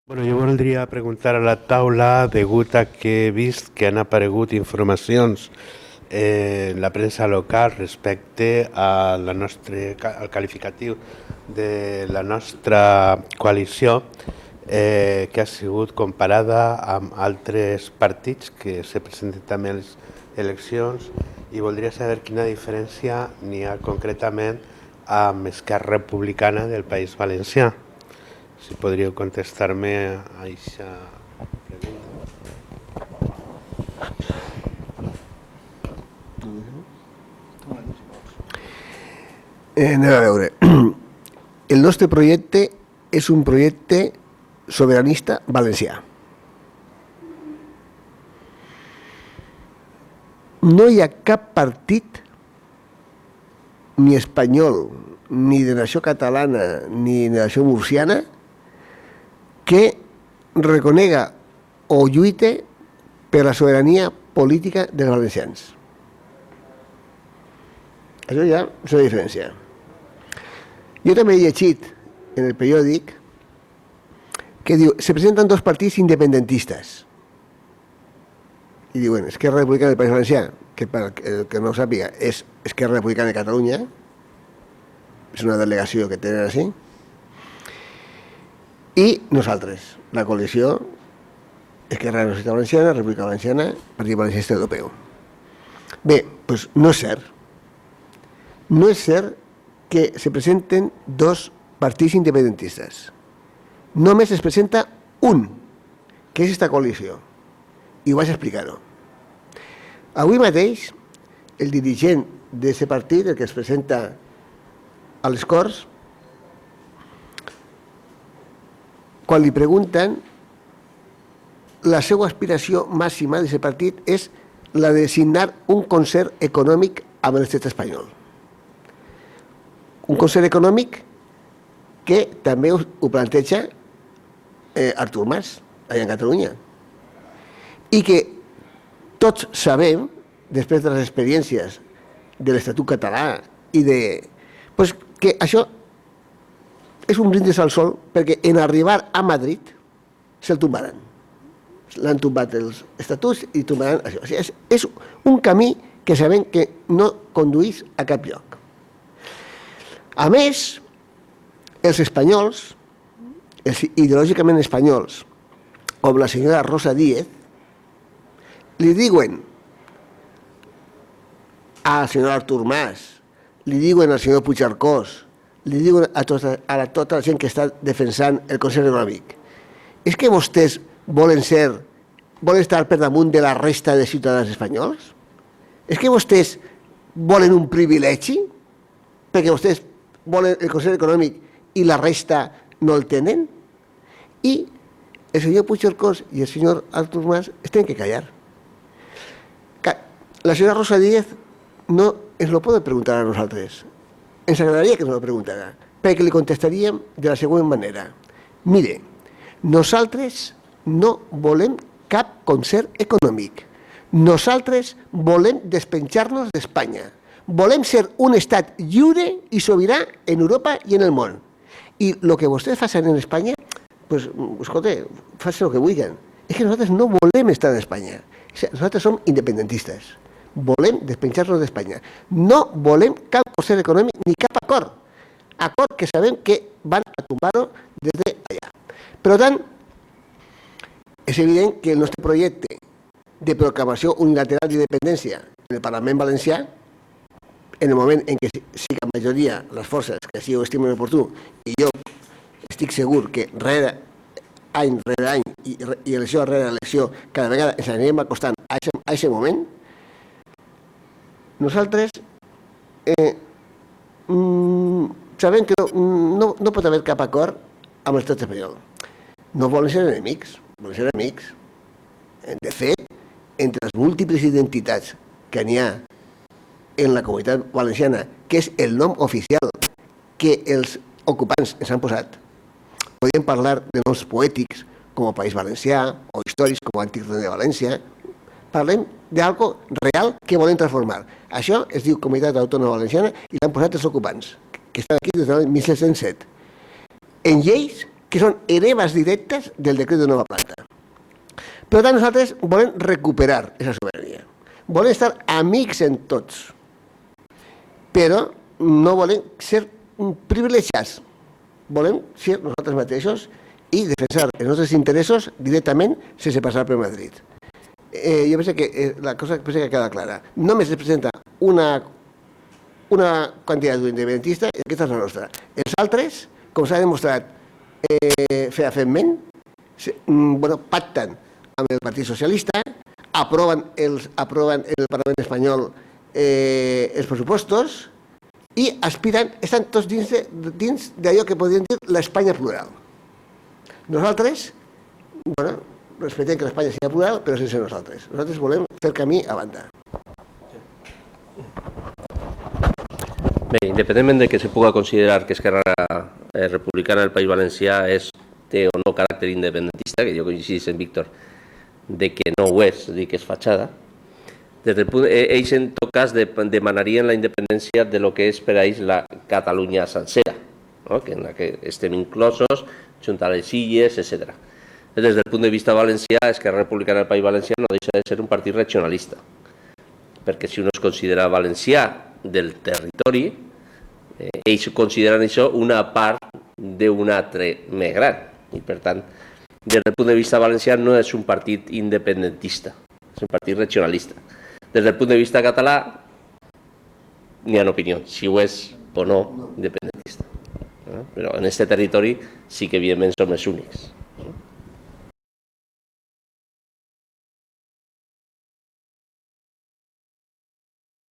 Bueno, jo voldria preguntar a la taula, degut a que he vist que han aparegut informacions en la premsa local respecte a al qualificatiu de la nostra coalició, que ha sigut comparada amb altres partits que se presenten també a les eleccions, i voldria saber quina diferència n'hi ha concretament amb Esquerra Republicana del País Valencià. Si podríeu contestar-me a aquesta pregunta. Anem a veure. El nostre projecte és un projecte sobiranista valencià. No hi ha cap partit, ni espanyol, ni de nació catalana, ni de nació murciana, que reconega o lluite per la sobirania política dels valencians. Això ja és una diferència. Jo també he llegit en el periòdic que diu se presenten dos partits independentistes i diuen Esquerra Republicana del País Valencià, que per el que no ho sàpiga és Esquerra Republicana de Catalunya, és una delegació que tenen així, i nosaltres, la coalició Esquerra Nacionalista Valenciana, República Valenciana, Partit Valencianista Europeu. Bé, doncs no és cert. No és cert que se presenten dos partits independentistes. Només es presenta un, que és esta coalició. I ho vaig explicar-ho. Avui mateix, el dirigent d'aquest partit, el que es presenta a les Corts, quan li pregunten, la seva aspiració màxima d'aquest partit és la de signar un concert econòmic amb l'estat espanyol. Un concert econòmic que també ho planteja Artur Mas, allà en Catalunya. I que tots sabem, després de les experiències de l'Estatut català i de... que això és un brindis al sol perquè en arribar a Madrid se'l tombaran. L'han tombat els estatuts i tombaran això. O sigui, és un camí que sabem que no condueix a cap lloc. A més, els espanyols, els ideològicament espanyols, com la senyora Rosa Díez, li diuen al senyor Artur Mas, li diuen al senyor Puigcercós, li diuen a tota la gent que està defensant el concert econòmic. És que vostès volen estar per damunt de la resta de ciutadans espanyols? És que vostès volen un privilegi? Perquè vostès volen el concert econòmic i la resta no el tenen? I el senyor Puigcercós i el senyor Artur Mas es tenen que callar. La senyora Rosa Díez no ens lo pot preguntar a nosaltres. Ens agradaria que ens ho preguntara, perquè li contestaríem de la següent manera. Mire, nosaltres no volem cap concert econòmic. Nosaltres volem despenjar-nos d'Espanya. Volem ser un estat lliure i sobirà en Europa i en el món. I el que vostès facin en Espanya, doncs, escolta, facin el que vulguin. És que nosaltres no volem estar en Espanya. Nosaltres som independentistes. Volem despenjar-nos d'Espanya. No volem cap concert econòmic ni cap acord. Acord que sabem que van a tombar-ho des d'allà. Per tant, és evident que el nostre projecte de proclamació unilateral d'independència en el Parlament Valencià, en el moment en què siga majoria les forces que així ho estimen oportú, i jo estic segur que any rere any i elecció rere elecció cada vegada ens anirem acostant a aquest moment, nosaltres sabem que no pot haver cap acord amb l'estat espanyol. No volen ser enemics, volen ser amics. De fet, entre les múltiples identitats que n'hi ha en la comunitat valenciana, que és el nom oficial que els ocupants ens han posat, podem parlar de noms poètics com a País Valencià o històrics com a Antic Regne de València. Parlem d'algo real que volem transformar. Això es diu Comunitat Autònoma Valenciana i l'han posat els ocupants, que estan aquí des del 1707. En lleis que són hereves directes del decret de nova planta. Per tant, nosaltres volem recuperar aquesta sobirania. Volem estar amics en tots, però no volem ser privilegiats. Volem ser nosaltres mateixos i defensar els nostres interessos directament sense passar per Madrid. Jo penso que la cosa que queda clara. Només es presenta una quantitat independentista i aquesta és la nostra. Els altres, com s'ha demostrat fefaentment, pacten amb el Partit Socialista, aproven en el Parlament espanyol els pressupostos i aspiren, estan tots dins d'allò que podríem dir l'Espanya plural. Nosaltres, respectem que l'Espanya sigui plural, però sense nosaltres. Nosaltres volem fer camí a banda. Bé, independentment de que se puga considerar que Esquerra Republicana del País Valencià té o no caràcter independentista, que jo coincidís amb Víctor, de que no ho és, de que és fatxada, ells en tot cas demanarien la independència de lo que és per a ells la Catalunya sencera, en la que estem inclosos, junt a les illes, etc. Des del punt de vista valencià, Esquerra Republicana del País Valencià no deixa de ser un partit regionalista, perquè si uno es considera valencià del territori, ells consideren això una part d'un altre més gran, i per tant, des del punt de vista valencià no és un partit independentista, és un partit regionalista. Des del punt de vista català, n'hi ha opinions, si ho és o no independentista. Però en aquest territori sí que evidentment som els únics.